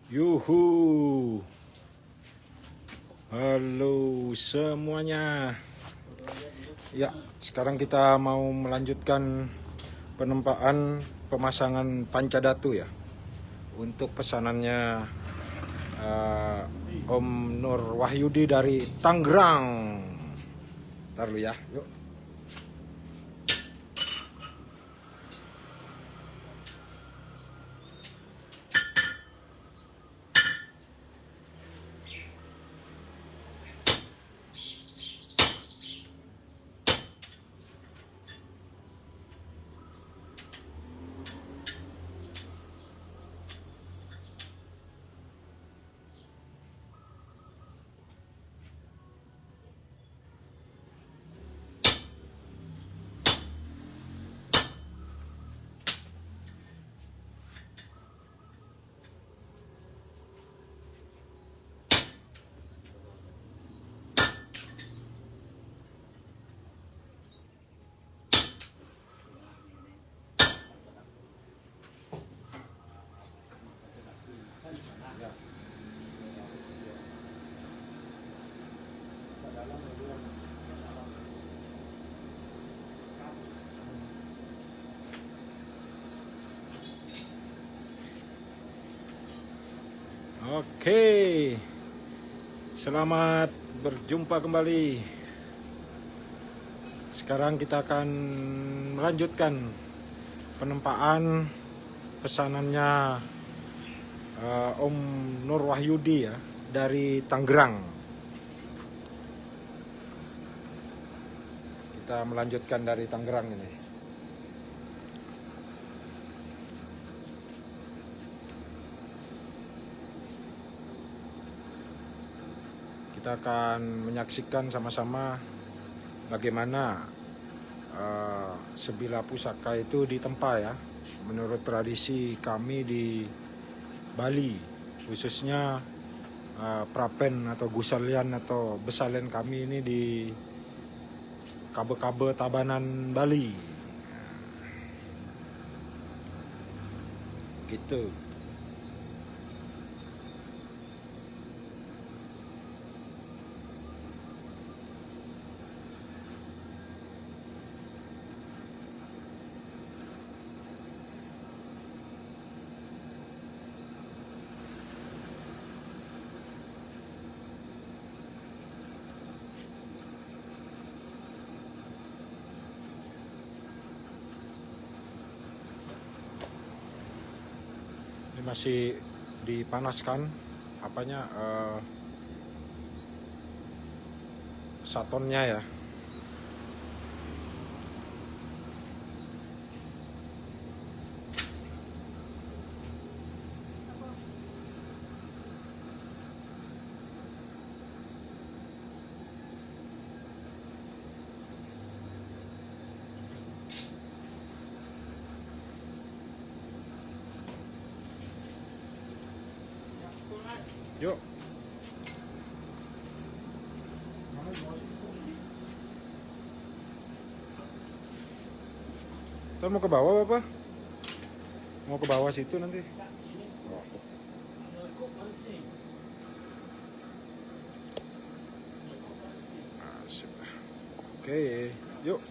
Yuhu, halo semuanya. Ya, sekarang kita mau melanjutkan penempaan pemasangan panca datu ya. Untuk pesanannya Om Nur Wahyudi dari Tangerang. Ntar lu ya, yuk. Oke, selamat berjumpa kembali. Sekarang kita akan melanjutkan penempaan pesanannya Om Nur Wahyudi ya dari Tangerang. Kita melanjutkan dari Tangerang ini. Kita akan menyaksikan sama-sama bagaimana sebilah pusaka itu ditempa ya. Menurut tradisi kami di Bali, khususnya prapen atau gusalian atau besalian kami ini di Kabe-Kabe Tabanan Bali. Gitu. Ini masih dipanaskan satonnya ya. Yuk. Ntar mau ke bawah apa? Mau ke bawah situ nanti. Oh. Asik. Oke, yuk.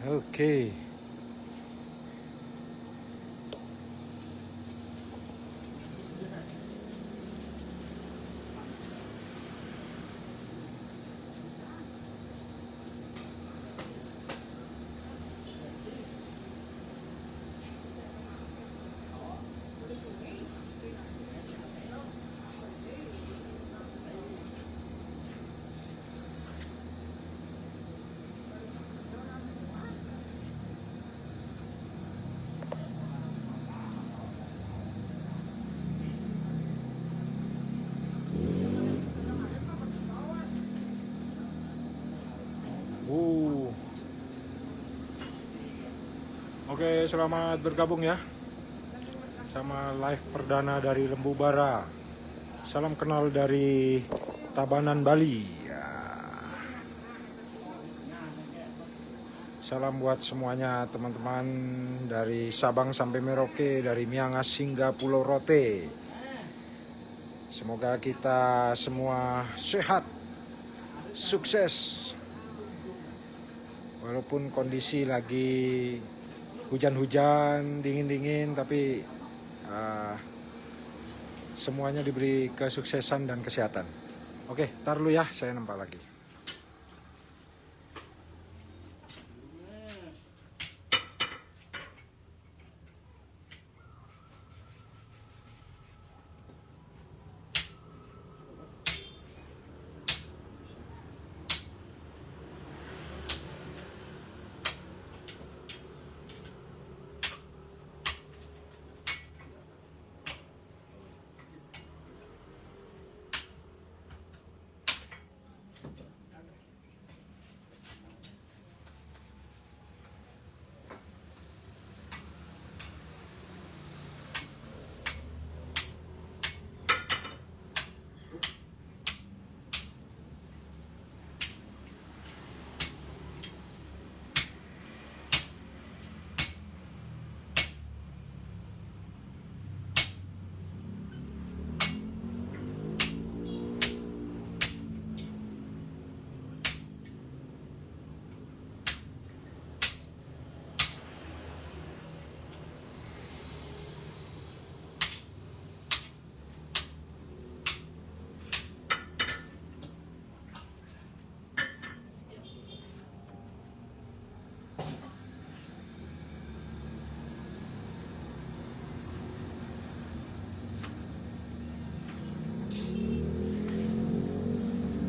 Oke. Oke, selamat bergabung ya sama live perdana dari Lembu Bara. Salam kenal dari Tabanan, Bali. Ya. Salam buat semuanya teman-teman dari Sabang sampai Merauke, dari Miangas hingga Pulau Rote. Semoga kita semua sehat, sukses. Walaupun kondisi lagi hujan-hujan, dingin-dingin, tapi semuanya diberi kesuksesan dan kesehatan. Oke, tar dulu ya, saya nampak lagi.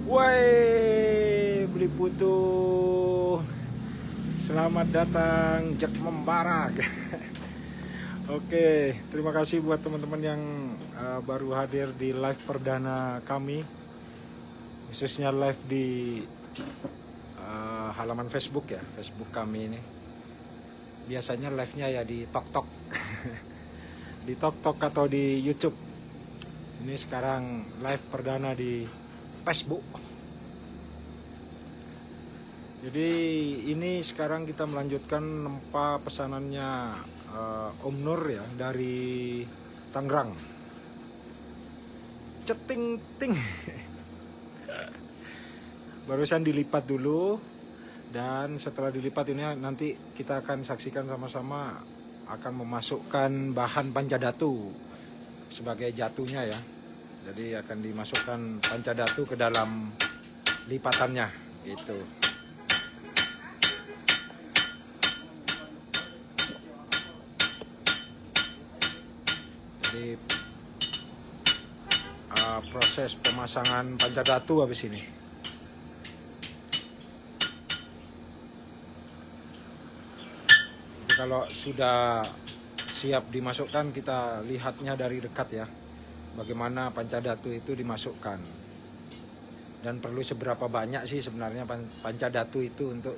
Woi, beli putu. Selamat datang Jack Membarak. Oke, terima kasih buat teman-teman yang baru hadir di live perdana kami, khususnya live di halaman Facebook ya, Facebook kami ini. Biasanya live-nya ya di TokTok, di TokTok atau di YouTube. Ini sekarang live perdana di Facebook. Jadi ini sekarang kita melanjutkan nempa pesanannya Om Nur ya dari Tangerang. Ceting ting. Barusan dilipat dulu, dan setelah dilipat ini nanti kita akan saksikan sama-sama akan memasukkan bahan pancadatu sebagai jatuhnya ya. Jadi akan dimasukkan pancadatu ke dalam lipatannya gitu. Jadi proses pemasangan pancadatu habis ini. Jadi kalau sudah siap dimasukkan, kita lihatnya dari dekat ya, bagaimana pancadatu itu dimasukkan dan perlu seberapa banyak sih sebenarnya pancadatu itu untuk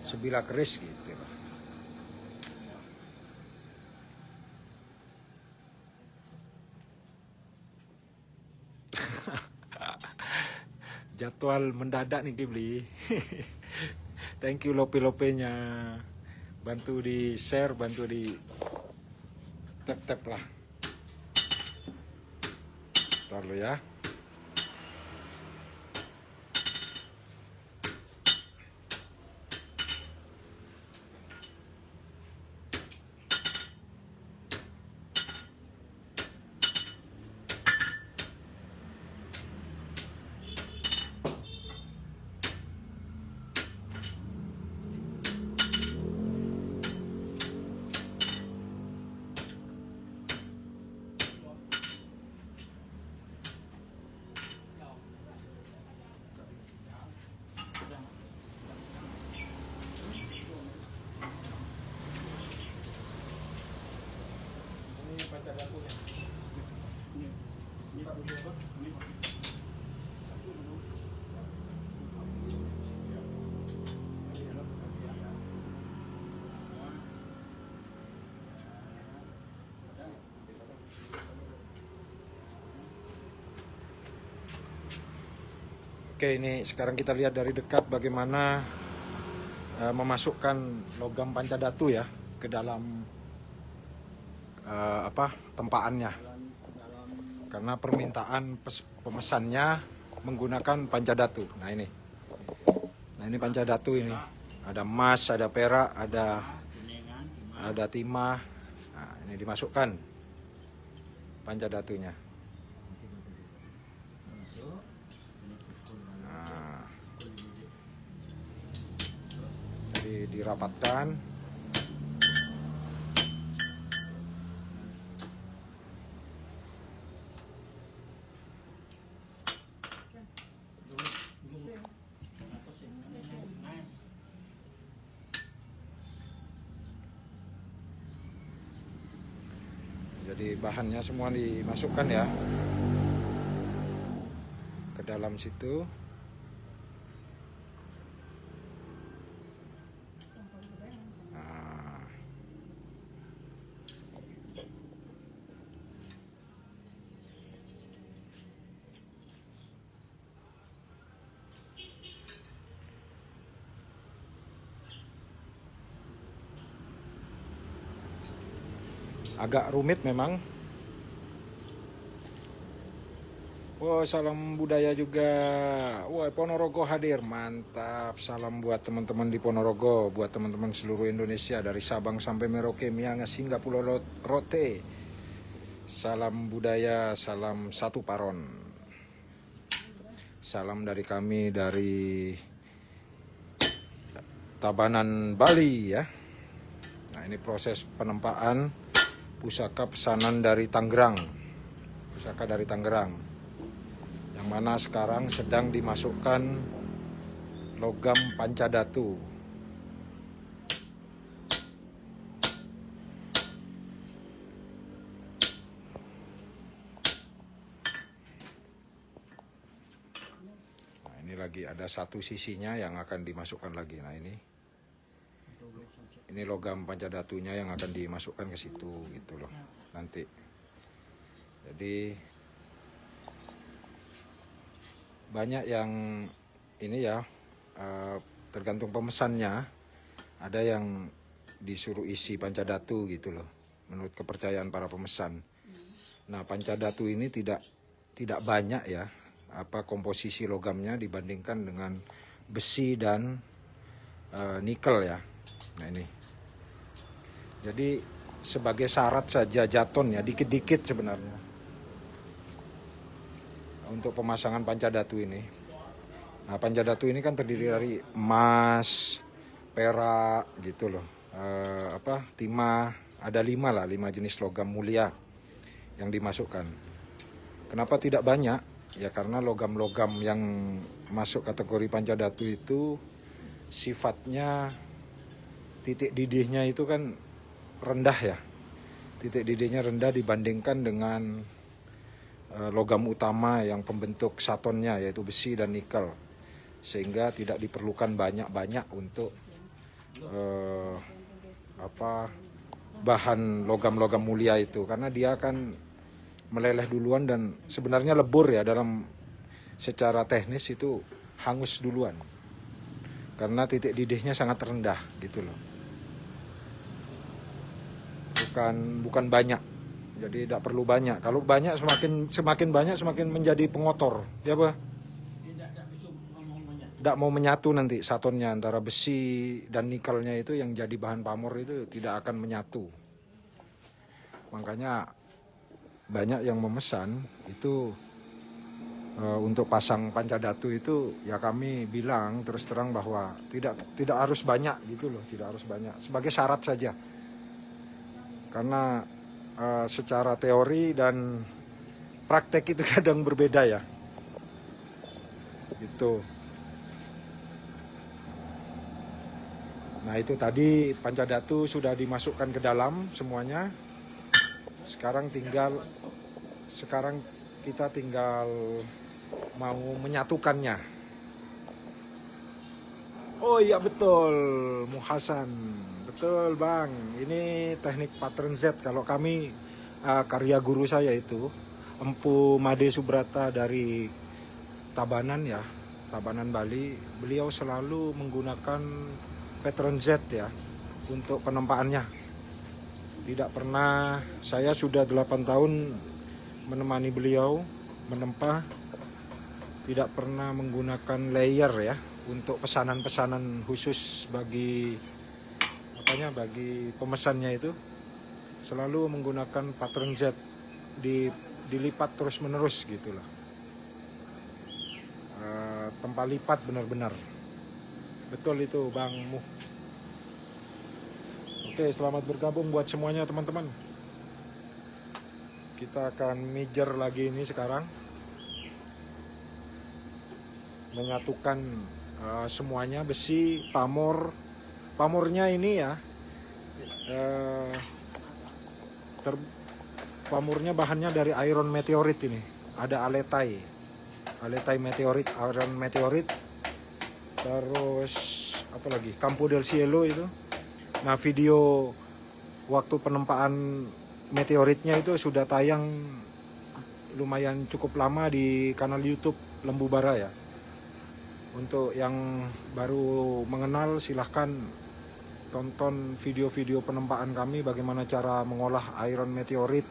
sebilah keris gitu. Jadwal mendadak nih dibeli. Thank you lope-lopenya, bantu di share, bantu di tap-tap lah. Ntar lu ya. Oke, ini sekarang kita lihat dari dekat bagaimana memasukkan logam pancadatu ya ke dalam tempaannya. Karena permintaan pemesannya menggunakan pancadatu. Nah ini pancadatu ini. Ada emas, ada perak, ada timah. Nah, ini dimasukkan pancadatunya. Dirapatkan. Jadi bahannya semua dimasukkan ya ke dalam situ. Agak rumit memang. Wah, salam budaya juga. Wah, Ponorogo hadir. Mantap. Salam buat teman-teman di Ponorogo, buat teman-teman seluruh Indonesia dari Sabang sampai Merauke, Miangas hingga Pulau Rote. Salam budaya, salam satu paron. Salam dari kami dari Tabanan, Bali ya. Nah, ini proses penempaan pusaka pesanan dari Tangerang. Pusaka dari Tangerang. Yang mana sekarang sedang dimasukkan logam pancadatu. Nah, ini lagi ada satu sisinya yang akan dimasukkan lagi. Nah, ini logam pancadatunya yang akan dimasukkan ke situ gitu loh nanti. Jadi banyak yang ini ya tergantung pemesannya, ada yang disuruh isi pancadatu gitu loh menurut kepercayaan para pemesan. Nah, pancadatu ini tidak banyak ya komposisi logamnya dibandingkan dengan besi dan nikel ya. Nah ini. Jadi sebagai syarat saja jaton ya, dikit-dikit sebenarnya untuk pemasangan pancadatu ini. Nah, pancadatu ini kan terdiri dari emas, perak gitu loh, timah, ada 5 jenis logam mulia yang dimasukkan. Kenapa tidak banyak? Ya karena logam-logam yang masuk kategori pancadatu itu sifatnya titik didihnya itu kan rendah ya, titik didihnya rendah dibandingkan dengan logam utama yang pembentuk satonnya yaitu besi dan nikel, sehingga tidak diperlukan banyak-banyak untuk bahan logam-logam mulia itu, karena dia akan meleleh duluan dan sebenarnya lebur ya, dalam secara teknis itu hangus duluan karena titik didihnya sangat rendah gitu loh. Bukan banyak, jadi tidak perlu banyak. Kalau banyak semakin banyak semakin menjadi pengotor, ya Pak? Tidak mau menyatu nanti satonnya antara besi dan nikelnya itu yang jadi bahan pamor itu tidak akan menyatu. Makanya banyak yang memesan itu untuk pasang pancadatu itu ya kami bilang terus terang bahwa tidak harus banyak gitu loh, tidak harus banyak, sebagai syarat saja. Karena secara teori dan praktek itu kadang berbeda ya. Gitu. Nah, itu tadi pancadatu sudah dimasukkan ke dalam semuanya. Sekarang kita tinggal mau menyatukannya. Oh iya betul, Muhasan, betul bang. Ini teknik pattern Z. Kalau kami karya guru saya itu Empu Made Subrata dari Tabanan ya, Tabanan Bali. Beliau selalu menggunakan pattern Z ya untuk penempaannya. Tidak pernah, saya sudah 8 tahun menemani beliau menempa, tidak pernah menggunakan layer ya untuk pesanan-pesanan khusus bagi bagi pemesannya itu. Selalu menggunakan pattern Z, dilipat terus menerus gitulah. Tempat lipat benar-benar. Betul itu Bang Muh. Oke, selamat bergabung buat semuanya teman-teman. Kita akan measure lagi ini sekarang, menyatukan semuanya, besi, pamornya ini ya, pamornya bahannya dari iron meteorit ini. Ada aletai meteorit, iron meteorit, terus apa lagi, Campo del Cielo itu. Nah, video waktu penempaan meteoritnya itu sudah tayang lumayan cukup lama di kanal YouTube Lembu Bara ya. Untuk yang baru mengenal, silahkan tonton video-video penempaan kami, bagaimana cara mengolah iron meteorit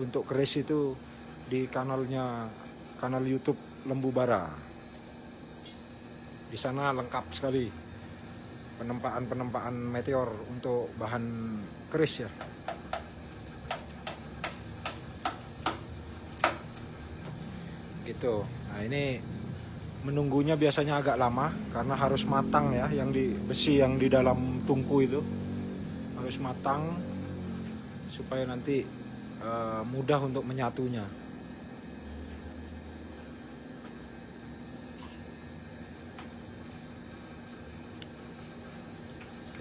untuk keris itu di kanal YouTube Lembu Bara. Di sana lengkap sekali penempaan meteor untuk bahan keris ya. Gitu. Nah, ini menunggunya biasanya agak lama karena harus matang ya, yang di besi yang di dalam tungku itu harus matang supaya nanti mudah untuk menyatunya.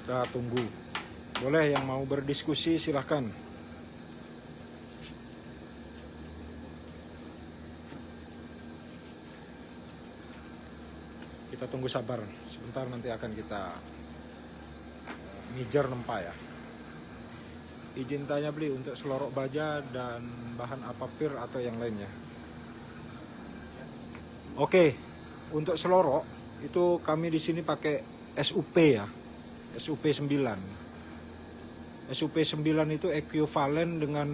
Kita tunggu. Boleh yang mau berdiskusi silahkan. Kita tunggu sabar. Sebentar nanti akan kita mijar nempa ya. Izin tanya beli untuk selorok baja dan bahan apapir atau yang lainnya. Oke, untuk selorok itu kami di sini pakai SUP ya. SUP 9. SUP 9 itu ekuivalen dengan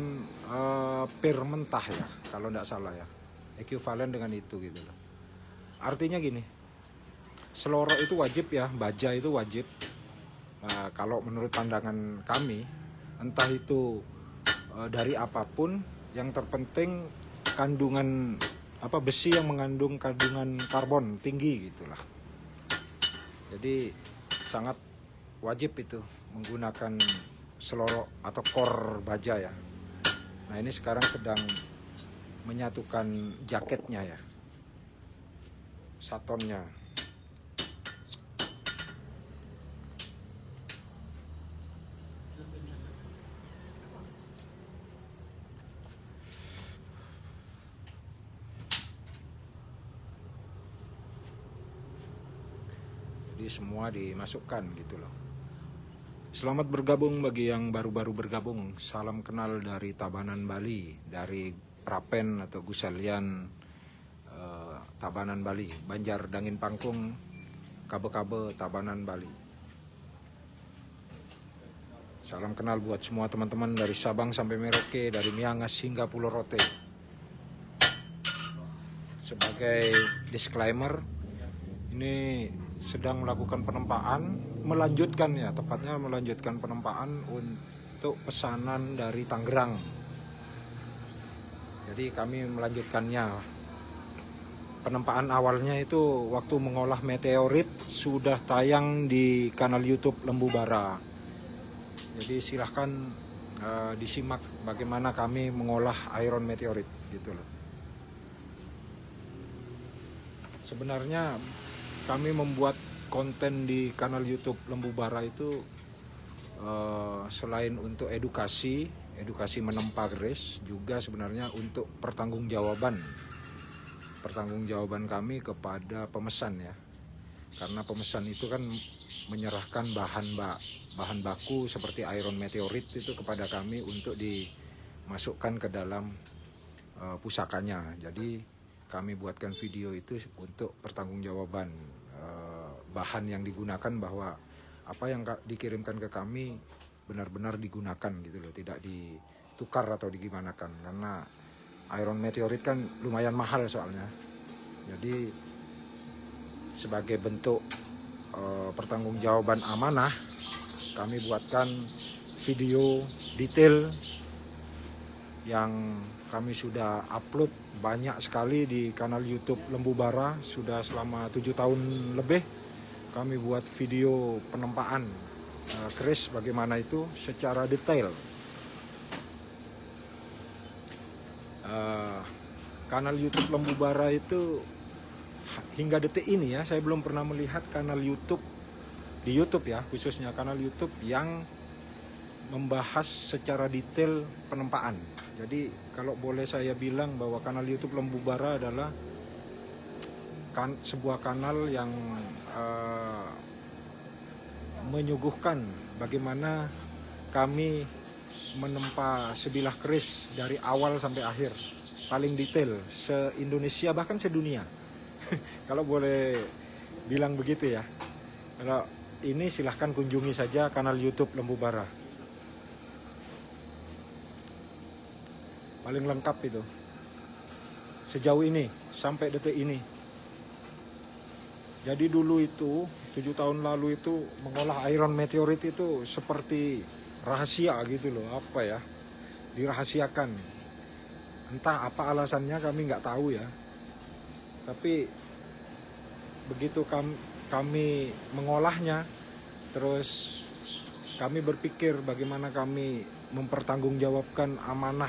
pir mentah ya, kalau tidak salah ya. Ekuivalen dengan itu gitu loh. Artinya gini, selorok itu wajib ya, baja itu wajib. Nah, kalau menurut pandangan kami, entah itu dari apapun, yang terpenting kandungan besi yang mengandung kandungan karbon tinggi gitulah. Jadi sangat wajib itu menggunakan selorok atau core baja ya. Nah, ini sekarang sedang menyatukan jaketnya ya, satonnya. Jadi semua dimasukkan gitu loh. Selamat bergabung bagi yang baru-baru bergabung. Salam kenal dari Tabanan Bali, dari Prapen atau Gusalian Tabanan Bali, Banjar Dangin Pangkung, Kabe-Kabe Tabanan Bali. Salam kenal buat semua teman-teman dari Sabang sampai Merauke, dari Miangas hingga Pulau Rote. Sebagai disclaimer, ini sedang melakukan penempaan, melanjutkan penempaan untuk pesanan dari Tangerang. Jadi kami melanjutkannya. Penempaan awalnya itu waktu mengolah meteorit sudah tayang di kanal YouTube Lembu Bara. Jadi silahkan disimak bagaimana kami mengolah iron meteorit gitu loh. Sebenarnya kami membuat konten di kanal YouTube Lembu Bara itu selain untuk edukasi edukasi menempa keris, juga sebenarnya untuk pertanggungjawaban kami kepada pemesan ya. Karena pemesan itu kan menyerahkan bahan baku seperti iron meteorit itu kepada kami untuk dimasukkan ke dalam pusakanya. Jadi kami buatkan video itu untuk pertanggungjawaban bahan yang digunakan, bahwa apa yang dikirimkan ke kami benar-benar digunakan gitu loh, tidak ditukar atau digimanakan. Karena iron meteorit kan lumayan mahal soalnya. Jadi sebagai bentuk pertanggungjawaban amanah, kami buatkan video detail yang kami sudah upload banyak sekali di kanal YouTube Lembu Bara. Sudah selama 7 tahun lebih kami buat video penempaan keris bagaimana itu secara detail. Kanal YouTube Lembu Bara itu hingga detik ini ya, saya belum pernah melihat kanal YouTube di YouTube ya, khususnya kanal YouTube yang membahas secara detail penempaan. Jadi kalau boleh saya bilang bahwa kanal YouTube Lembu Bara adalah sebuah kanal yang menyuguhkan bagaimana kami menempa sebilah keris dari awal sampai akhir, paling detail se-Indonesia bahkan sedunia. Kalau boleh bilang begitu ya. Kalau ini silahkan kunjungi saja kanal YouTube Lembu Bara. Paling lengkap itu. Sejauh ini, sampai detik ini. Jadi dulu itu, 7 tahun lalu itu, mengolah iron meteorit itu seperti rahasia gitu loh. Apa ya, dirahasiakan. Entah apa alasannya, kami nggak tahu ya. Tapi begitu kami mengolahnya, terus kami berpikir bagaimana kami mempertanggungjawabkan amanah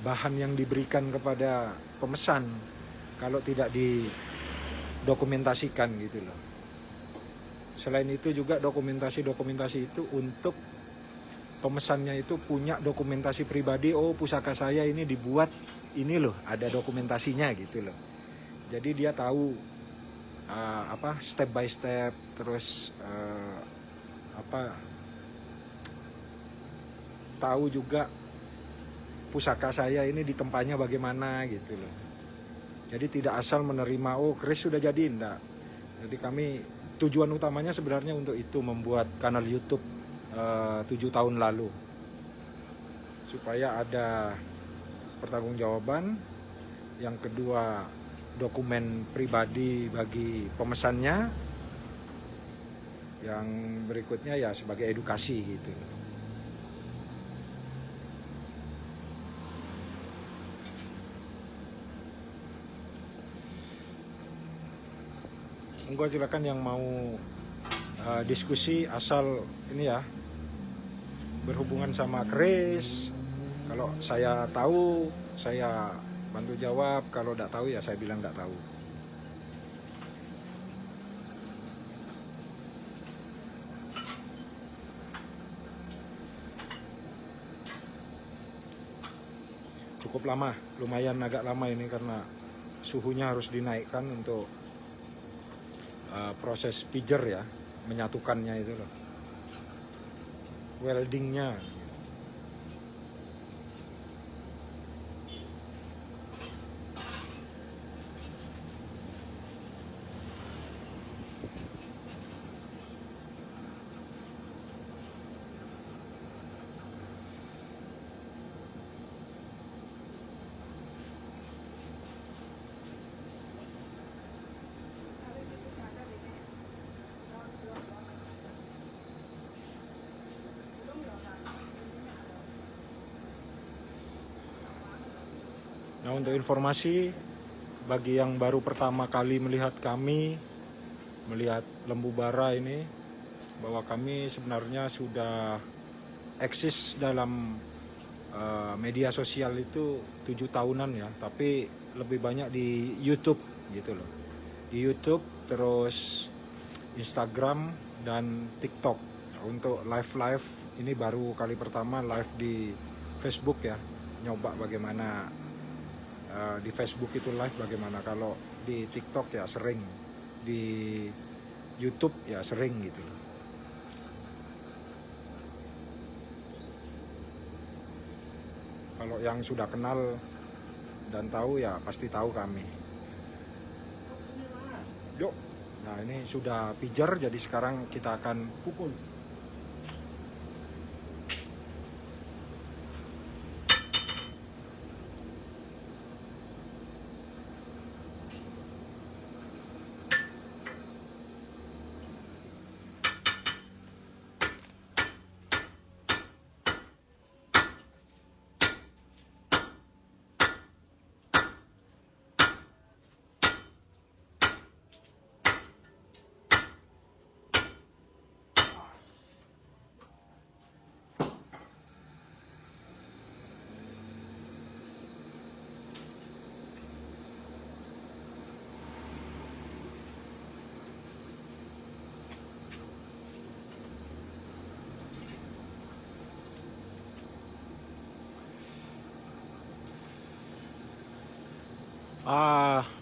bahan yang diberikan kepada pemesan kalau tidak didokumentasikan gitu loh. Selain itu juga dokumentasi itu untuk pemesannya itu punya dokumentasi pribadi. Oh, pusaka saya ini dibuat ini loh, ada dokumentasinya gitu loh. Jadi dia tahu step by step, terus tahu juga pusaka saya ini ditempanya bagaimana gitu loh. Jadi tidak asal menerima keris sudah jadi, enggak. Jadi kami tujuan utamanya sebenarnya untuk itu, membuat kanal YouTube 7 tahun lalu supaya ada pertanggungjawaban. Yang kedua, dokumen pribadi bagi pemesannya. Yang berikutnya ya sebagai edukasi gitu. Monggo silakan yang mau diskusi, asal ini ya berhubungan sama keris. Kalau saya tahu, saya bantu jawab. Kalau tidak tahu ya saya bilang tidak tahu. Cukup lama, lumayan agak lama ini karena suhunya harus dinaikkan untuk proses pijer ya, menyatukannya itu loh, weldingnya. Nah, untuk informasi bagi yang baru pertama kali melihat Lembu Bara ini, bahwa kami sebenarnya sudah eksis dalam media sosial itu 7 tahunan ya, tapi lebih banyak di YouTube gitu loh. Di YouTube, terus Instagram dan TikTok. Untuk live ini baru kali pertama live di Facebook ya, nyoba bagaimana di Facebook itu live bagaimana, kalau di TikTok ya sering, di YouTube ya sering gitu loh. Kalau yang sudah kenal dan tahu ya pasti tahu kami. Yuk, nah ini sudah pijar, jadi sekarang kita akan pukul.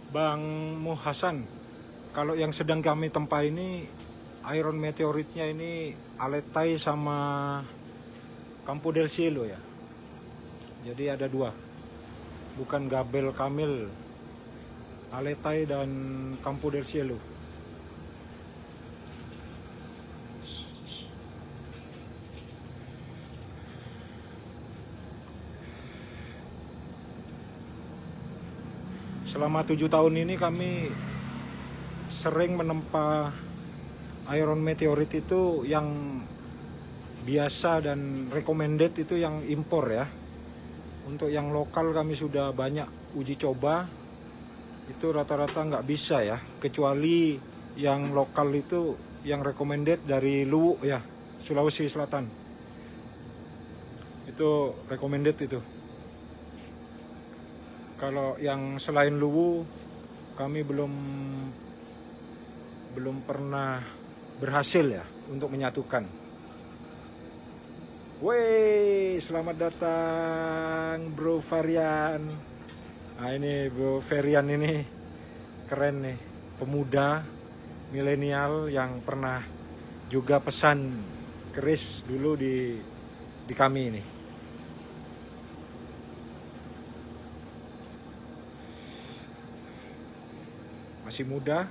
Bang Muhasan, kalau yang sedang kami tempa ini iron meteoritnya ini Aletai sama Campo del Cielo ya. Jadi ada dua, bukan Gabel Kamil, Aletai dan Campo del Cielo. Selama 7 tahun ini kami sering menempa iron meteorit itu yang biasa dan recommended itu yang impor ya. Untuk yang lokal kami sudah banyak uji coba, itu rata-rata nggak bisa ya, kecuali yang lokal itu yang recommended dari Luwu ya, Sulawesi Selatan. Itu recommended itu. Kalau yang selain Luwu kami belum pernah berhasil ya untuk menyatukan. Wey, selamat datang Bro Varian. Nah ini Bro Varian ini keren nih, pemuda milenial yang pernah juga pesan keris dulu di kami ini. Masih muda,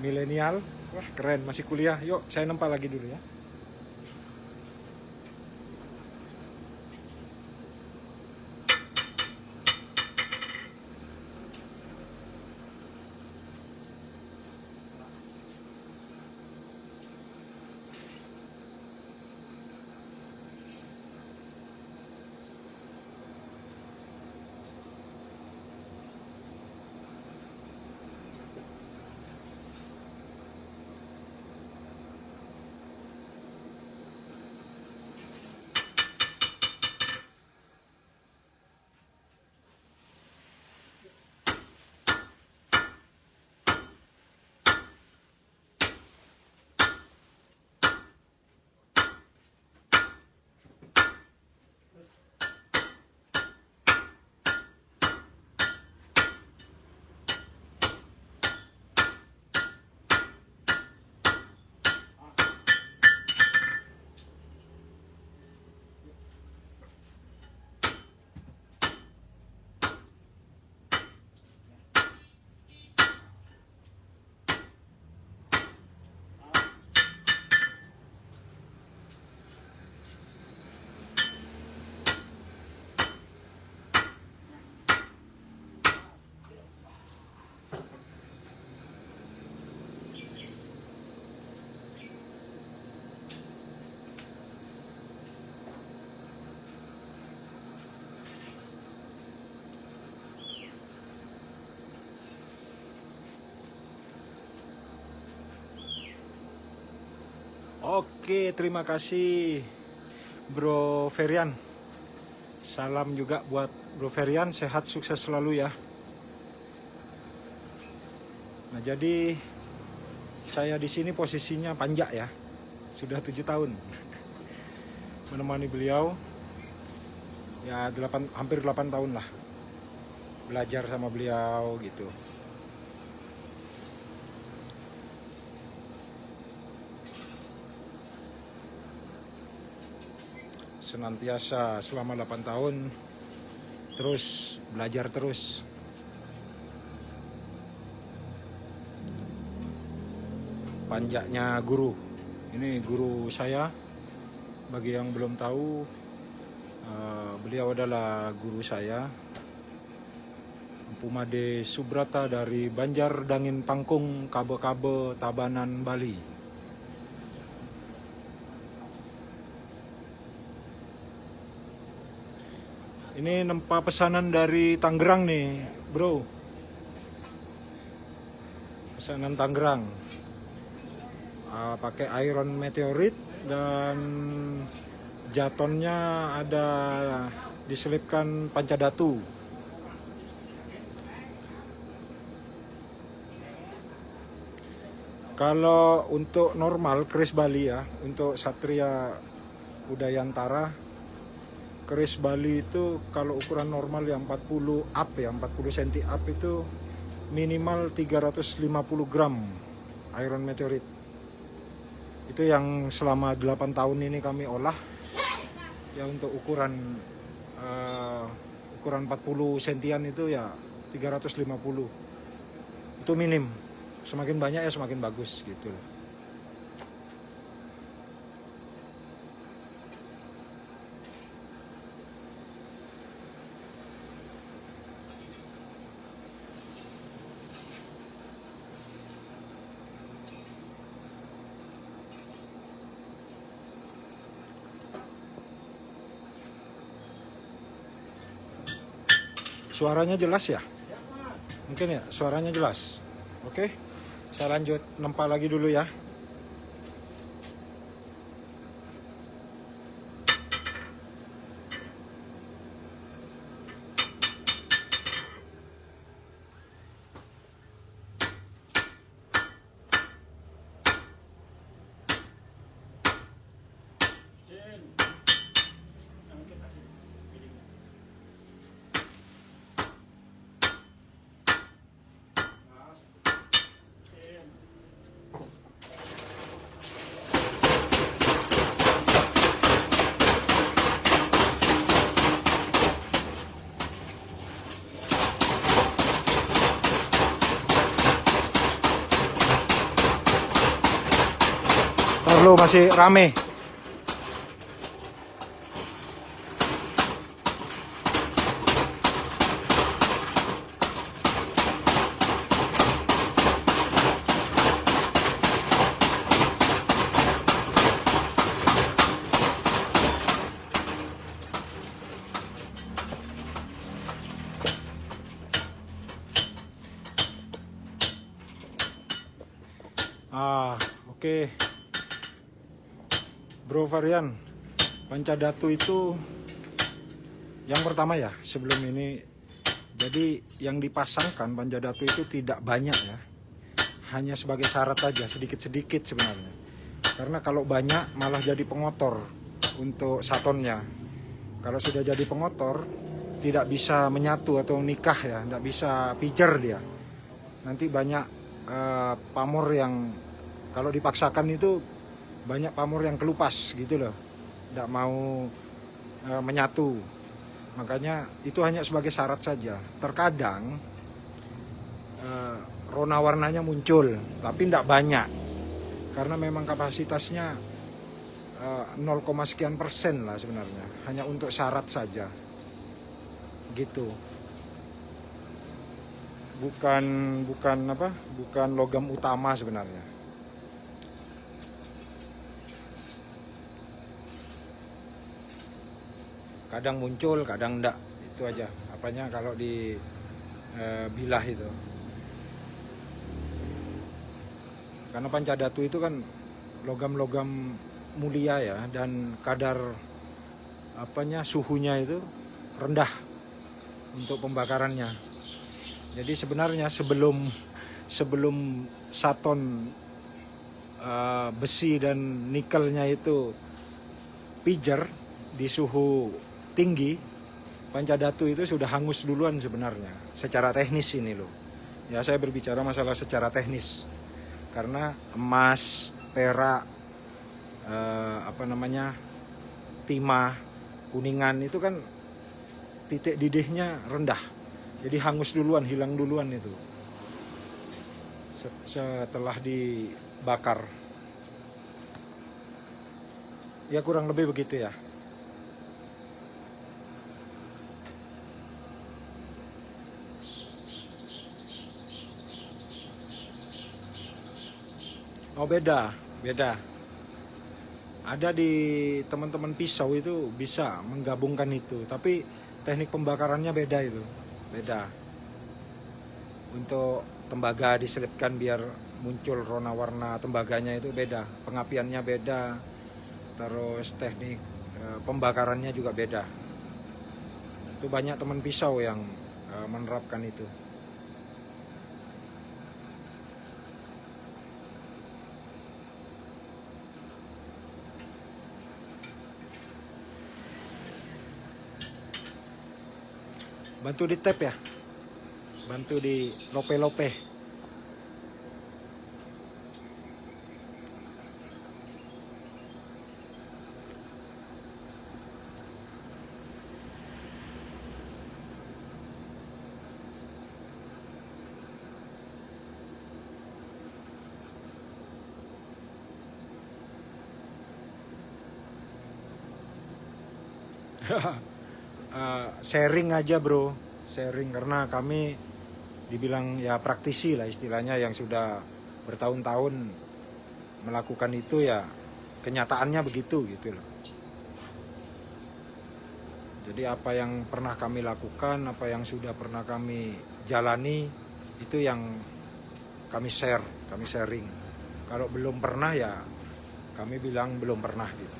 milenial, wah keren, masih kuliah. Yuk saya nempa lagi dulu ya. Oke, terima kasih Bro Ferian. Salam juga buat Bro Ferian, sehat sukses selalu ya. Nah, jadi saya di sini posisinya panjak ya. Sudah 7 tahun menemani beliau. Ya hampir 8 tahun lah belajar sama beliau gitu. Senantiasa selama 8 tahun terus belajar terus. Panjanya guru. Ini guru saya. Bagi yang belum tahu, beliau adalah guru saya, Empu Made Subrata dari Banjar Dangin Pangkung, Kabe-Kabe, Tabanan, Bali. Ini nempa pesanan dari Tangerang nih, bro. Pesanan Tangerang. Pakai iron meteorit dan jatonnya ada diselipkan pancadatu. Kalau untuk normal keris Bali ya, untuk Satria Udayantara, keris Bali itu kalau ukuran normal yang 40 up ya, 40 cm up itu minimal 350 gram iron meteorit. Itu yang selama 8 tahun ini kami olah ya, untuk ukuran 40 sentian itu ya 350. Itu minim. Semakin banyak ya semakin bagus gitu. Suaranya jelas ya? Mungkin ya, suaranya jelas. Oke, saya lanjut nempa lagi dulu ya. Perlu masih rame. Oke. Bro Varian, pancadatu itu yang pertama ya sebelum ini. Jadi yang dipasangkan pancadatu itu tidak banyak ya, hanya sebagai syarat aja, sedikit-sedikit sebenarnya. Karena kalau banyak malah jadi pengotor untuk satonnya. Kalau sudah jadi pengotor tidak bisa menyatu atau nikah ya, tidak bisa pijer dia. Nanti banyak pamor yang kalau dipaksakan itu banyak pamor yang kelupas gitu loh, tidak mau menyatu. Makanya itu hanya sebagai syarat saja. Terkadang rona warnanya muncul, tapi tidak banyak, karena memang kapasitasnya 0, sekian persen lah sebenarnya, hanya untuk syarat saja gitu. Bukan logam utama sebenarnya. Kadang muncul, kadang enggak. Itu aja. Apanya kalau di bilah itu. Karena pancadatu itu kan logam-logam mulia ya, dan kadar suhunya itu rendah untuk pembakarannya. Jadi sebenarnya sebelum saton besi dan nikelnya itu pijer di suhu tinggi, Pancadatu itu sudah hangus duluan sebenarnya secara teknis ini loh. Ya saya berbicara masalah secara teknis. Karena emas, perak, timah, kuningan itu kan titik didihnya rendah. Jadi hangus duluan, hilang duluan itu. Setelah dibakar. Ya kurang lebih begitu ya. Oh beda. Ada di teman-teman pisau itu bisa menggabungkan itu, tapi teknik pembakarannya beda itu, beda. Untuk tembaga diselipkan biar muncul warna tembaganya itu beda, pengapiannya beda, terus teknik pembakarannya juga beda. Itu banyak teman pisau yang menerapkan itu. Bantu di tap ya, bantu di lope-lope. Sharing aja bro, sharing, karena kami dibilang ya praktisi lah istilahnya, yang sudah bertahun-tahun melakukan itu, ya kenyataannya begitu gitu loh. Jadi apa yang pernah kami lakukan, apa yang sudah pernah kami jalani, itu yang kami share, kami sharing. Kalau belum pernah ya kami bilang belum pernah gitu.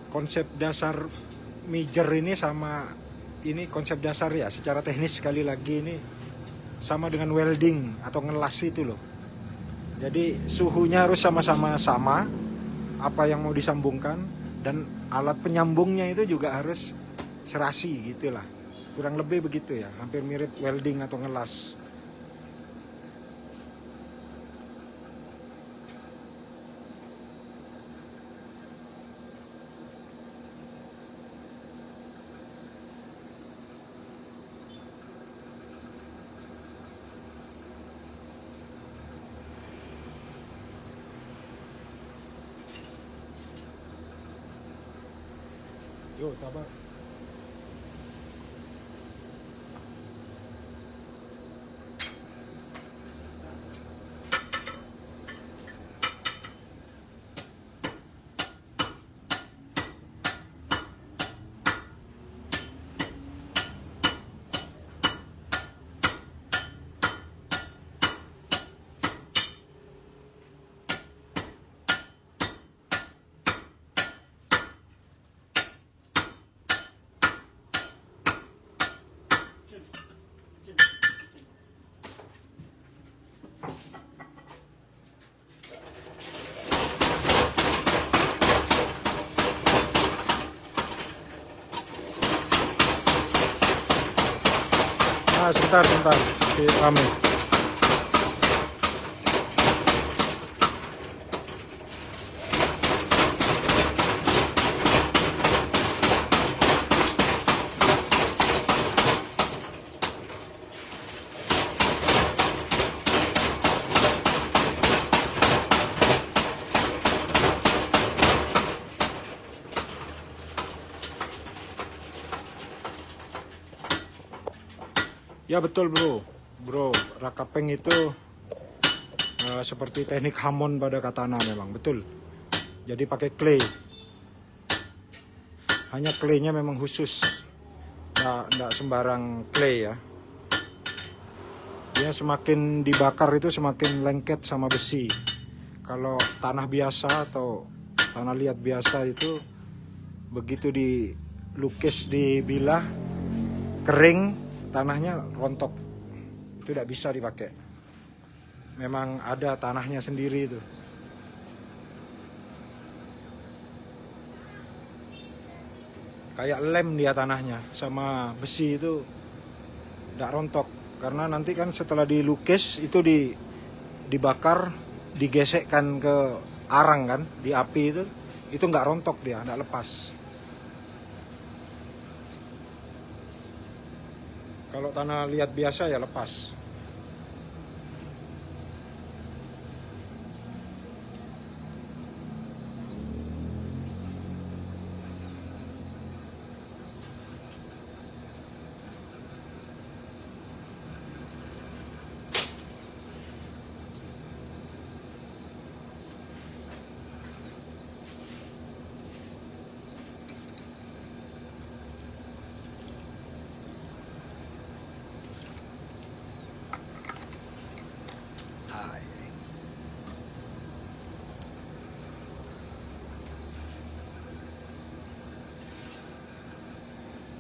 Konsep dasar mijer ini sama ini konsep dasar ya, secara teknis sekali lagi ini sama dengan welding atau ngelas itu loh. Jadi suhunya harus sama-sama sama, apa yang mau disambungkan, dan alat penyambungnya itu juga harus serasi gitulah. Kurang lebih begitu ya, hampir mirip welding atau ngelas. Yo, sabar. Sebentar, si rame. Ya betul bro, rakapeng itu seperti teknik hamon pada katana memang, betul. Jadi pakai clay, hanya claynya memang khusus, nggak sembarang clay ya. Dia semakin dibakar itu semakin lengket sama besi. Kalau tanah biasa atau tanah liat biasa itu begitu dilukis dibilah kering, tanahnya rontok, itu tidak bisa dipakai. Memang ada tanahnya sendiri itu. Kayak lem dia tanahnya, sama besi itu tidak rontok. Karena nanti kan setelah dilukis itu dibakar, digesekkan ke arang kan, di api itu nggak rontok dia, nggak lepas. Kalau tanah liat biasa ya lepas.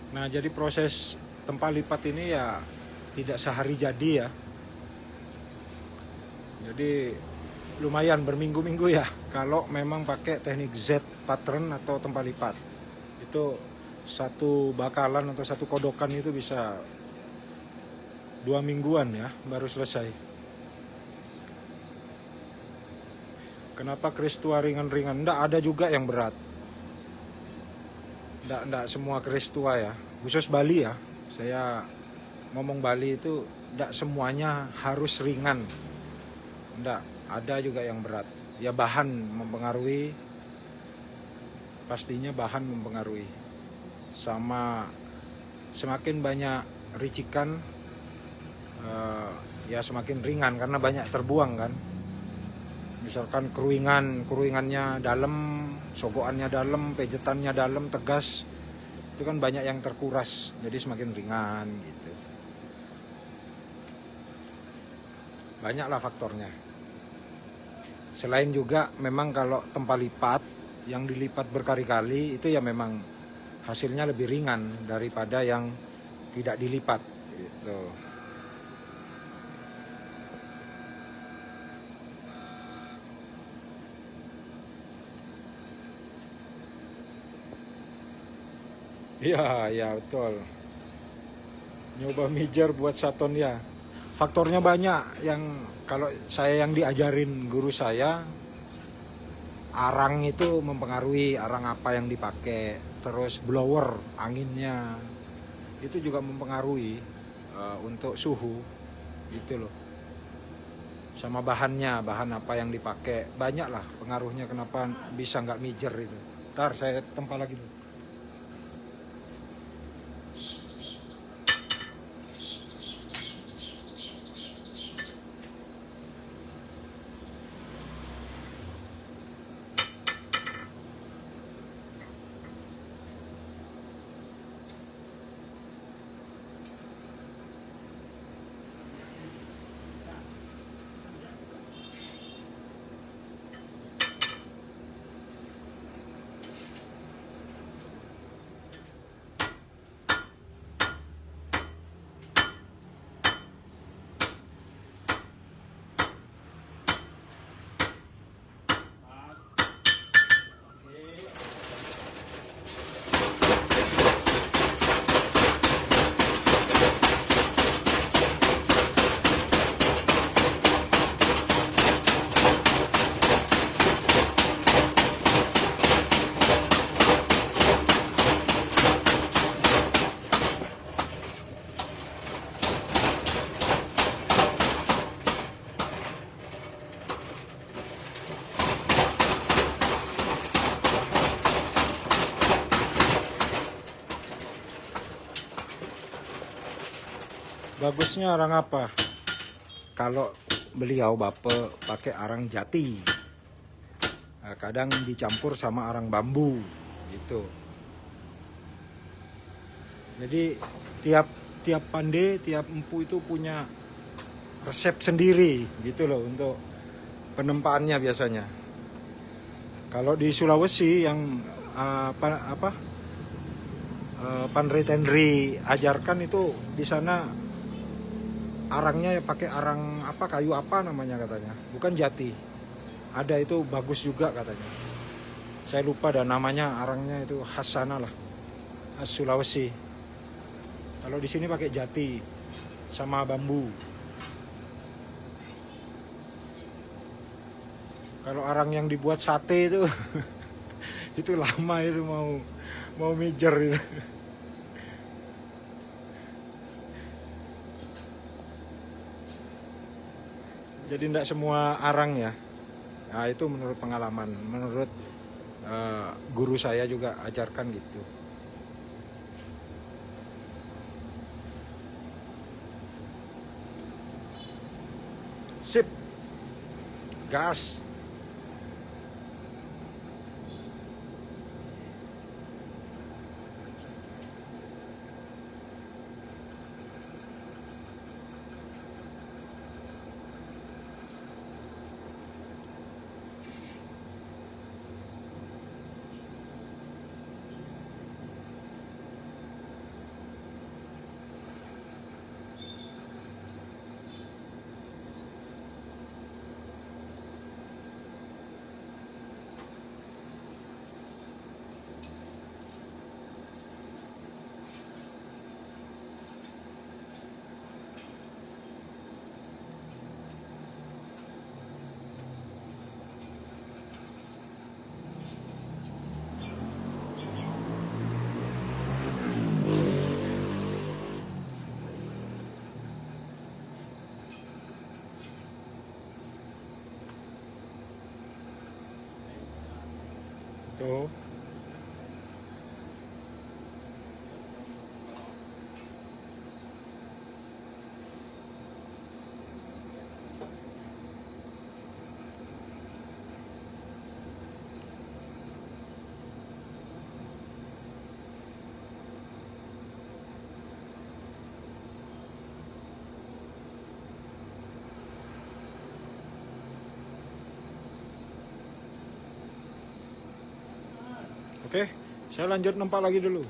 Nah, jadi proses tempat lipat ini ya tidak sehari jadi ya. Jadi lumayan berminggu-minggu ya kalau memang pakai teknik Z pattern atau tempat lipat. Itu satu bakalan atau satu kodokan itu bisa 2 mingguan ya baru selesai. Kenapa keris tua ringan-ringan? Nggak, ada juga yang berat. Nggak semua keris tua ya. Khusus Bali ya. Saya ngomong Bali itu nggak semuanya harus ringan. Nggak, ada juga yang berat. Ya bahan mempengaruhi. Pastinya bahan mempengaruhi. Sama semakin banyak ricikan ya semakin ringan karena banyak terbuang kan. Misalkan keruingannya dalam, sogokannya dalam, pejetannya dalam, tegas, itu kan banyak yang terkuras, jadi semakin ringan gitu. Banyaklah faktornya. Selain juga memang kalau tempat lipat yang dilipat berkali-kali itu ya memang hasilnya lebih ringan daripada yang tidak dilipat gitu. Iya betul. Nyoba mijar buat saton ya. Faktornya banyak. Yang kalau saya yang diajarin guru saya, arang itu mempengaruhi, arang apa yang dipakai. Terus blower, anginnya itu juga mempengaruhi untuk suhu gitu loh. Sama bahannya, bahan apa yang dipakai, banyak lah pengaruhnya kenapa bisa nggak mijar itu. Ntar saya tempa lagi dulu. Bagusnya arang apa? Kalau beliau bapak pakai arang jati, nah, kadang dicampur sama arang bambu gitu. Jadi tiap pandai, tiap empu itu punya resep sendiri gitu loh untuk penempaannya biasanya. Kalau di Sulawesi yang Panritendri ajarkan itu di sana arangnya ya pakai arang kayu apa namanya katanya, bukan jati. Ada itu bagus juga katanya. Saya lupa dah namanya, arangnya itu khas sana lah, khas Sulawesi. Kalau di sini pakai jati sama bambu. Kalau arang yang dibuat sate itu itu lama, itu mau mijer itu. Jadi tidak semua arang ya. Nah, itu menurut pengalaman, menurut guru saya juga ajarkan gitu. Sip. Gas. Tuh. Oke, saya lanjut nempak lagi dulu.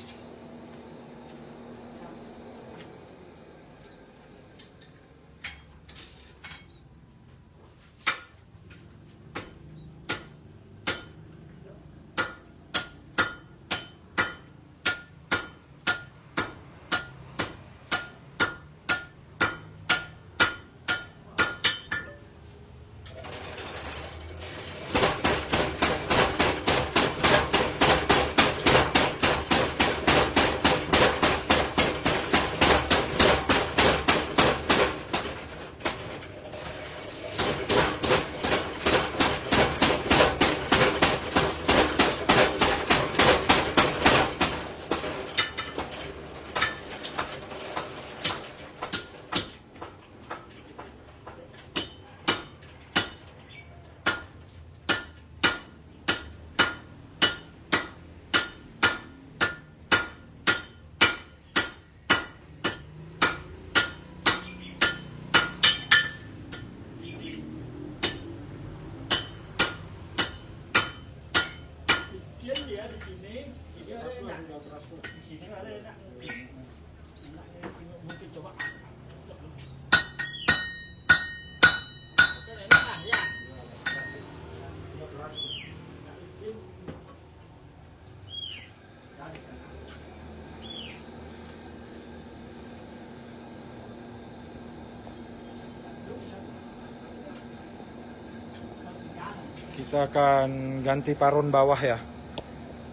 Kita akan ganti paron bawah ya.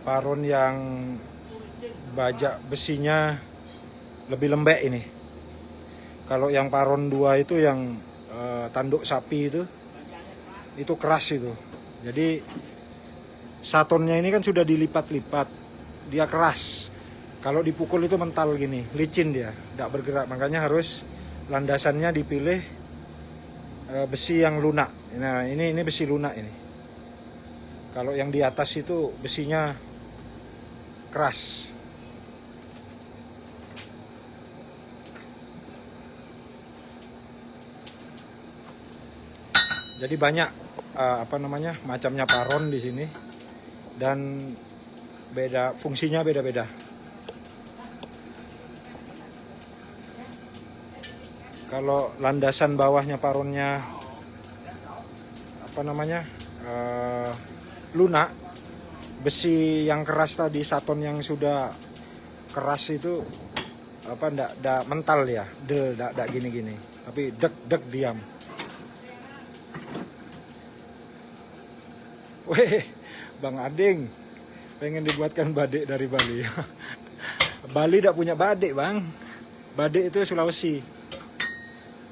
Paron yang bajak besinya lebih lembek ini. Kalau yang paron 2 itu yang tanduk sapi itu keras itu. Jadi satonnya ini kan sudah dilipat-lipat, dia keras. Kalau dipukul itu mental gini, licin dia, tidak bergerak. Makanya harus landasannya dipilih besi yang lunak. Nah ini besi lunak ini. Kalau yang di atas itu besinya keras. Jadi banyak macamnya paron di sini, dan beda, fungsinya beda-beda. Kalau landasan bawahnya paronnya apa namanya lunak, besi yang keras tadi, saton yang sudah keras itu apa ndak mental ya, ndak gini-gini, tapi dek diam. Weh, Bang Ading pengen dibuatkan badik dari Bali. Bali ndak punya badik, Bang. Badik itu Sulawesi.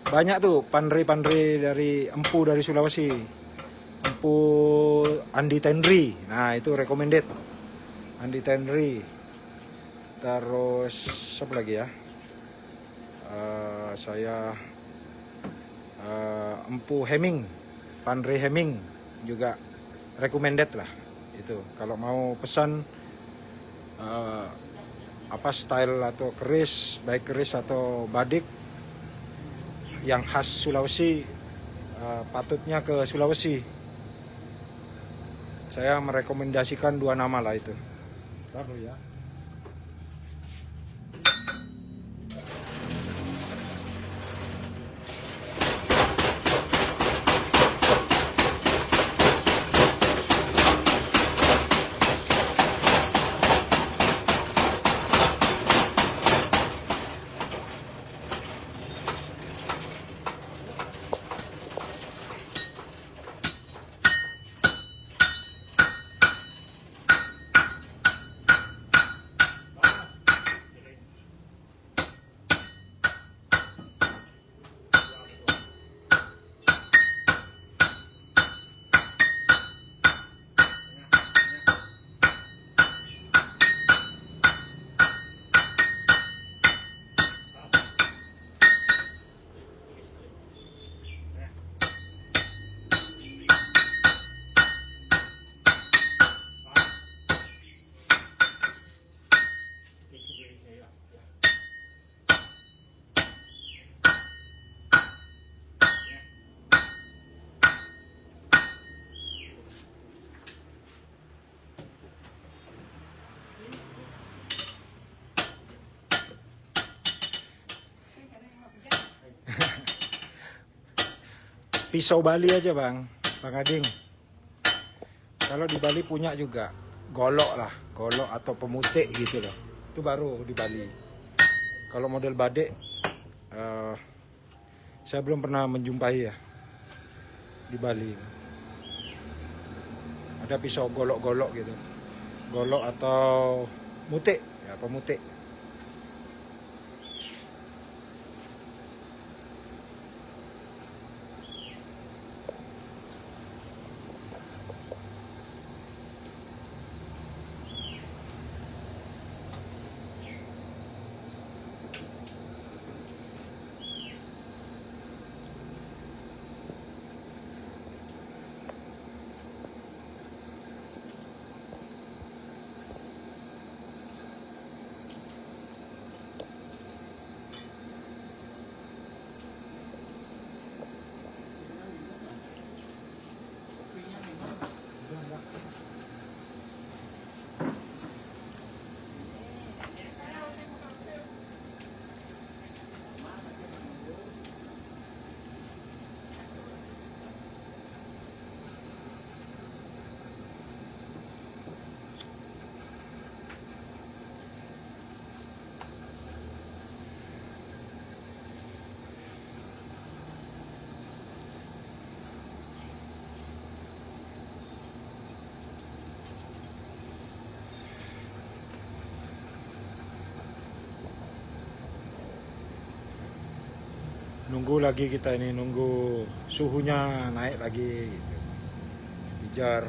Banyak tuh pandri-pandri dari empu dari Sulawesi. Empu Andi Tenri. Nah, itu recommended. Andi Tenri. Terus apa lagi ya? Saya Empu Heming. Pandri Heming juga recommended lah. Itu kalau mau pesan apa style atau keris, baik keris atau badik yang khas Sulawesi, patutnya ke Sulawesi. Saya merekomendasikan 2 nama lah itu. Taruh ya. Pisau Bali aja Bang Ading. Kalau di Bali punya juga golok lah, golok atau pemutik gitu loh. Itu baru di Bali. Kalau model badik, saya belum pernah menjumpai ya di Bali. Ada pisau golok-golok gitu, golok atau mutik, ya pemutik. Nunggu lagi kita ini, nunggu suhunya naik lagi gitu. Pijar.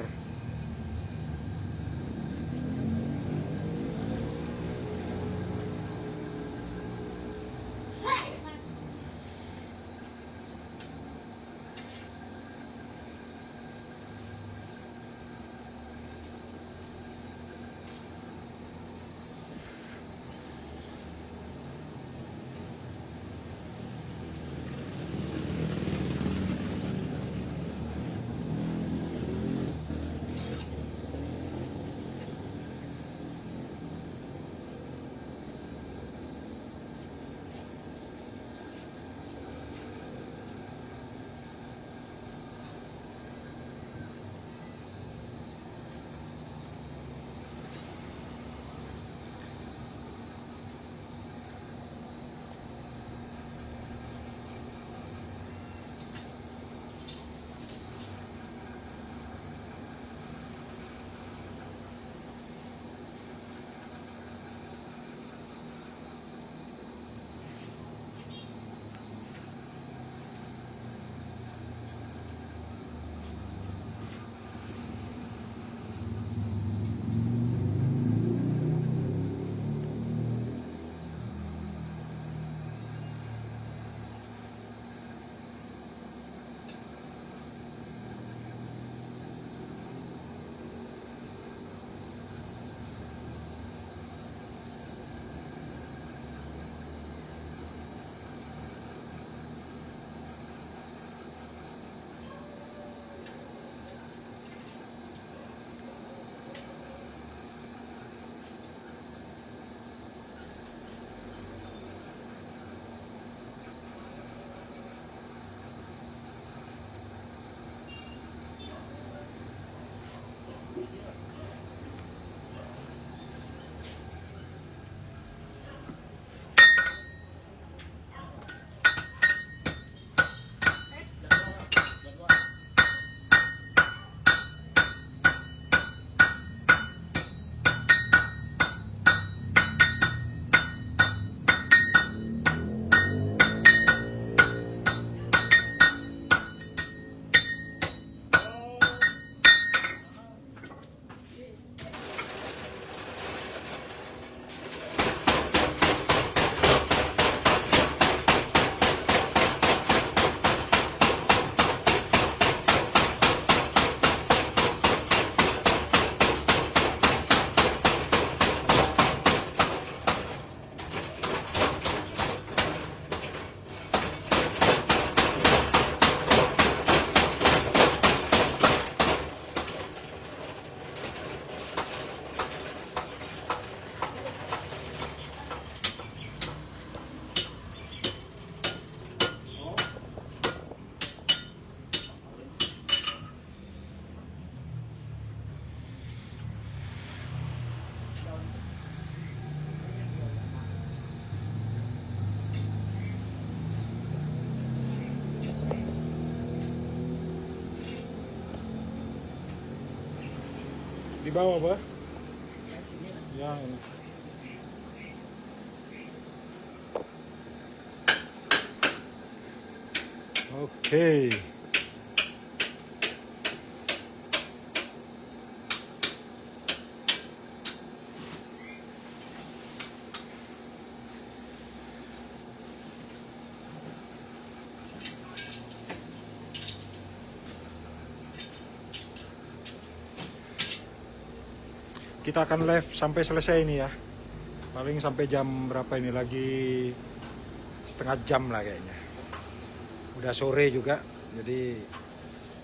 Di bawah, Pak. Ya, ini. Oke. Kita akan live sampai selesai ini ya. Paling sampai jam berapa ini lagi, setengah jam lah kayaknya. Udah sore juga, jadi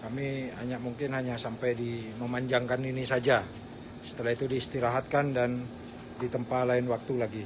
kami mungkin hanya sampai di memanjangkan ini saja. Setelah itu diistirahatkan dan ditempa lain waktu lagi.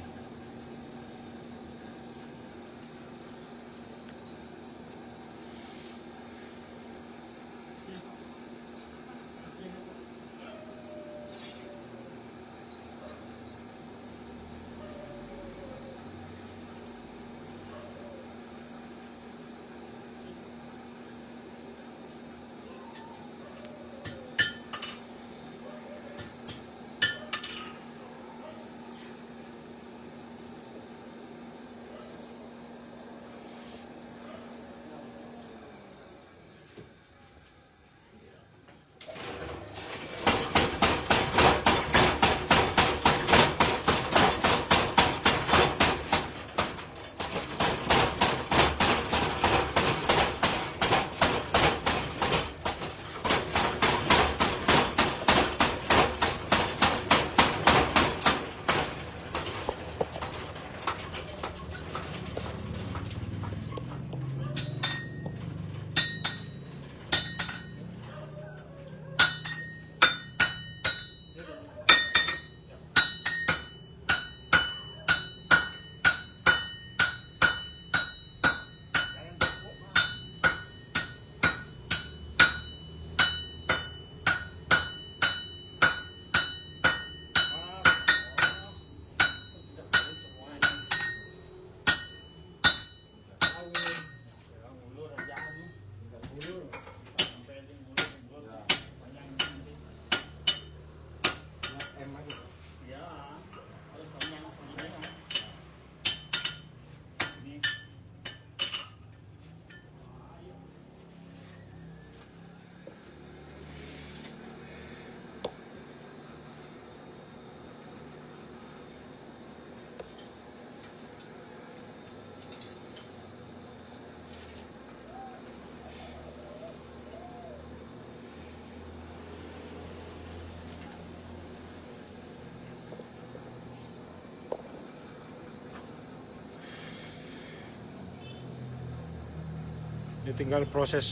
Ini tinggal proses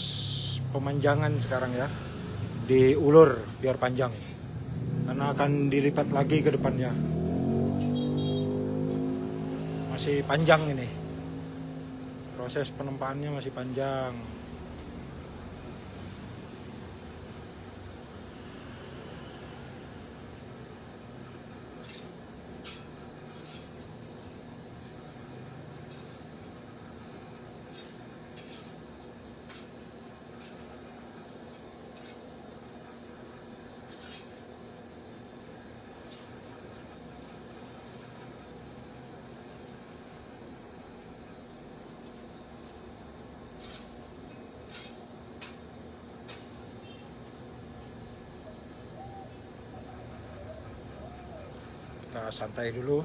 pemanjangan sekarang ya, diulur biar panjang karena akan dilipat lagi ke depannya. Masih panjang ini, proses penempaannya masih panjang. Kita santai dulu.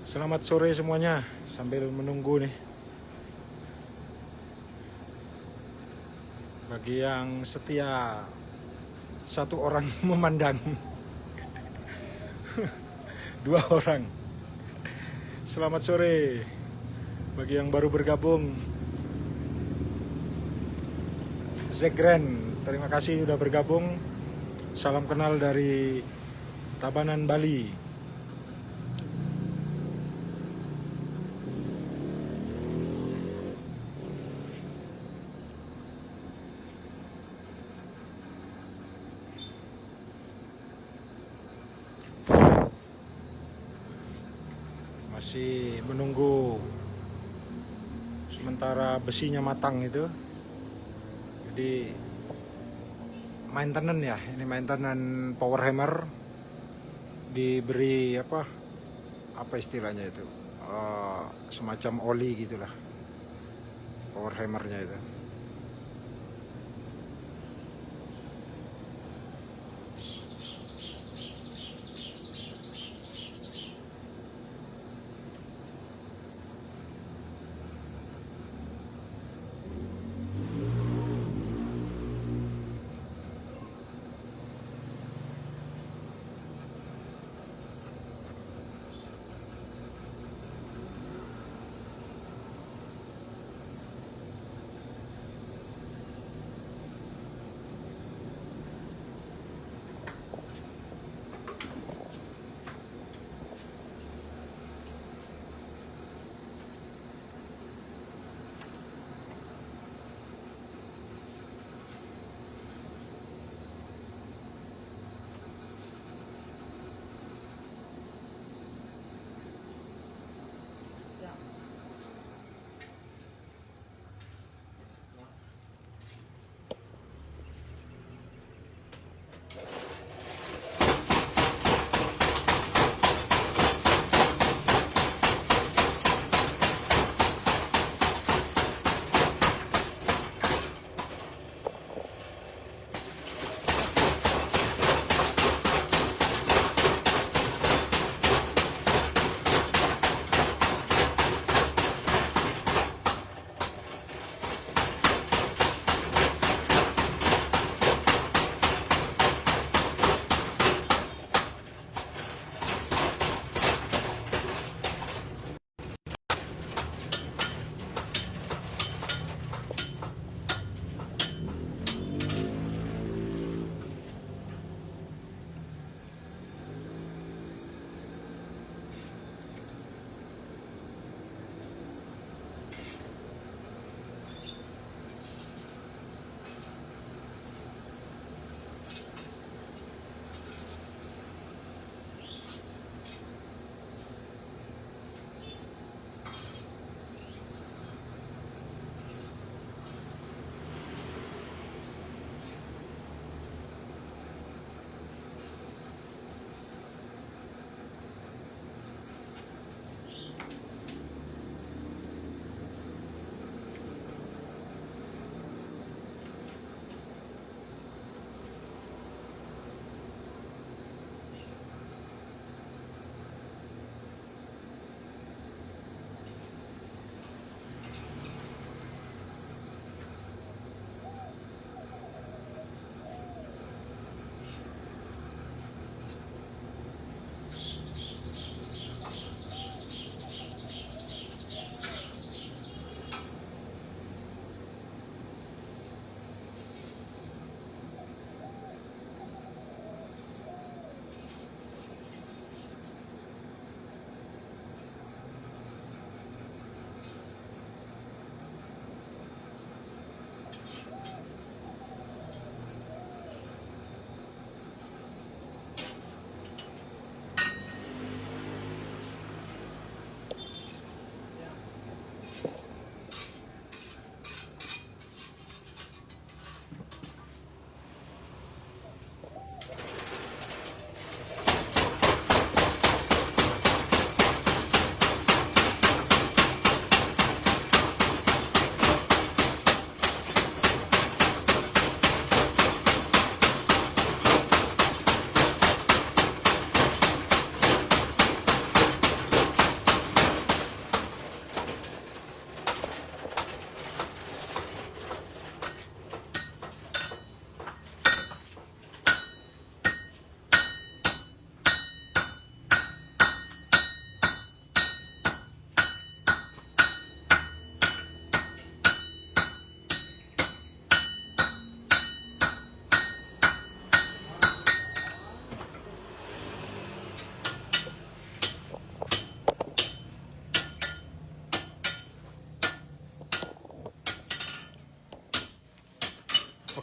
Selamat sore semuanya, sambil menunggu nih. Bagi yang setia, satu orang memandang. 2 orang. Selamat sore. Bagi yang baru bergabung, Zegren, terima kasih sudah bergabung. Salam kenal dari Tabanan, Bali. Masih menunggu sementara besinya matang itu. Jadi maintenance ya, ini maintenance power hammer, diberi apa istilahnya itu, semacam oli gitulah power hammernya itu.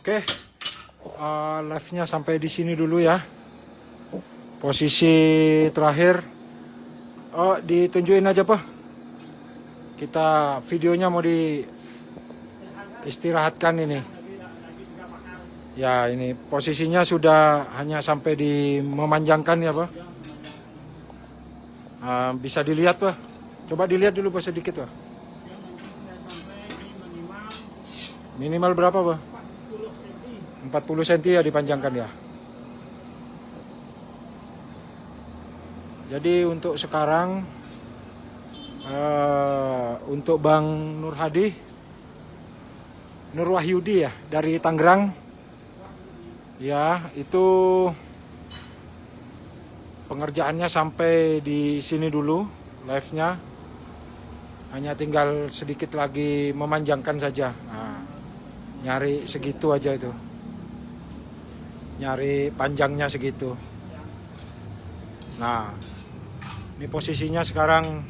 Oke, live-nya sampai di sini dulu ya. Posisi terakhir, ditunjukin aja Pak. Kita videonya mau di istirahatkan ini. Ya, ini posisinya sudah hanya sampai di memanjangkan ya, Pak. Bisa dilihat, Pak. Coba dilihat dulu, Pak, sedikit, Pak. Minimal berapa, Pak? 40 cm ya dipanjangkan ya. Jadi untuk sekarang untuk Bang Nur Wahyudi ya dari Tangerang ya, itu pengerjaannya sampai di sini dulu live-nya, hanya tinggal sedikit lagi memanjangkan saja. Nah, nyari segitu aja itu, nyari panjangnya segitu. Nah, ini posisinya sekarang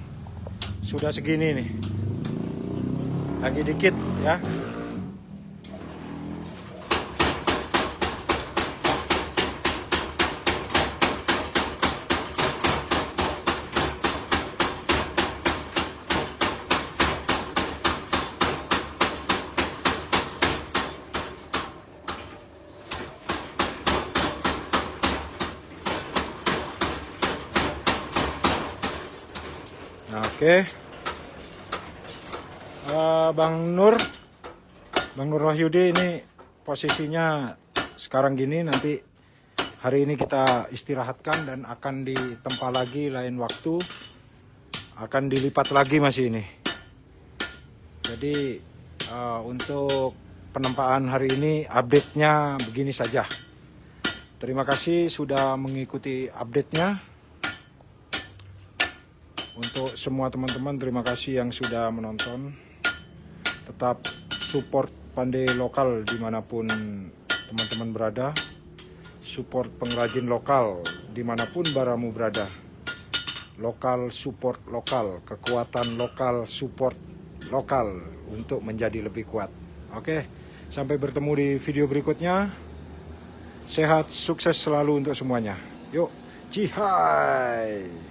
sudah segini nih, lagi dikit ya. Nah, oke. Bang Nur Wahyudi, ini posisinya sekarang gini, nanti hari ini kita istirahatkan dan akan ditempa lagi lain waktu, akan dilipat lagi masih ini. Jadi untuk penempaan hari ini update-nya begini saja. Terima kasih sudah mengikuti update-nya. Untuk semua teman-teman, terima kasih yang sudah menonton. Tetap support pandai lokal dimanapun teman-teman berada. Support pengrajin lokal dimanapun baramu berada. Lokal support lokal, kekuatan lokal support lokal untuk menjadi lebih kuat. Oke, sampai bertemu di video berikutnya. Sehat, sukses selalu untuk semuanya. Yuk, cihai!